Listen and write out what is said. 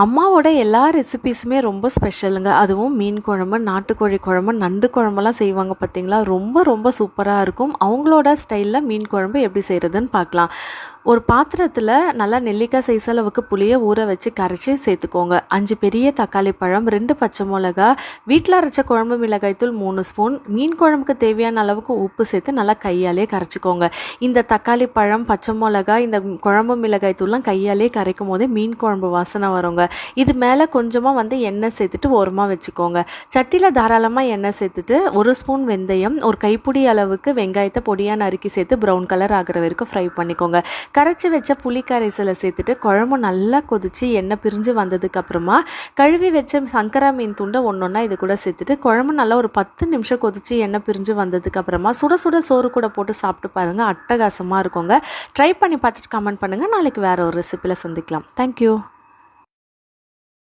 அம்மாவோட எல்லா ரெசிபீஸுமே ரொம்ப ஸ்பெஷலுங்க. அதுவும் மீன் குழம்பு, நாட்டுக்கோழி குழம்பு, நண்டு குழம்பெல்லாம் செய்வாங்க பார்த்தீங்களா, ரொம்ப ரொம்ப சூப்பராக இருக்கும். அவங்களோட ஸ்டைலில் மீன் குழம்பு எப்படி செய்கிறதுன்னு பார்க்கலாம். ஒரு பாத்திரத்தில் நல்லா நெல்லிக்காய் சைஸ் அளவுக்கு புளியை ஊற வச்சு கரைச்சி சேர்த்துக்கோங்க. 5 பெரிய தக்காளி பழம், 2 பச்சை மிளகா, வீட்டில் அரைச்ச குழம்பு மிளகாய்த்தூள் 3 ஸ்பூன், மீன் குழம்புக்கு தேவையான அளவுக்கு உப்பு சேர்த்து நல்லா கையாலே கரைச்சிக்கோங்க. இந்த தக்காளி பழம், பச்சை மிளகா, இந்த குழம்பு மிளகாய்த்தூள்லாம் கையாலே கரைக்கும் போதே மீன் குழம்பு வாசனை வருங்க. இது மேலே கொஞ்சமாக எண்ணெய் சேர்த்துட்டு ஓரமாக வச்சுக்கோங்க. சட்டியில் தாராளமாக எண்ணெய் சேர்த்துட்டு 1 ஸ்பூன் வெந்தயம், ஒரு கைப்பிடி அளவுக்கு வெங்காயத்தை பொடியாக நறுக்கி சேர்த்து ப்ரௌன் கலர் ஆகிற வரைக்கும் ஃப்ரை பண்ணிக்கோங்க. கரைச்சி வச்ச புளி கரைசலை சேர்த்துட்டு குழம்பு நல்லா கொதித்து எண்ணெய் பிரிஞ்சு வந்ததுக்கப்புறமா கழுவி வச்ச சங்கரா மீன் துண்டை ஒன்றொன்னா இது கூட சேர்த்துட்டு குழம்பு நல்லா ஒரு 10 நிமிஷம் கொதித்து எண்ணெய் பிரிஞ்சு வந்ததுக்கப்புறமா சுட சுட சோறு கூட போட்டு சாப்பிட்டு பாருங்கள், அட்டகாசமாக இருக்குங்க. ட்ரை பண்ணி பார்த்துட்டு கமெண்ட் பண்ணுங்கள். நாளைக்கு வேறு ஒரு ரெசிப்பியில் சந்திக்கலாம். தேங்க்யூ.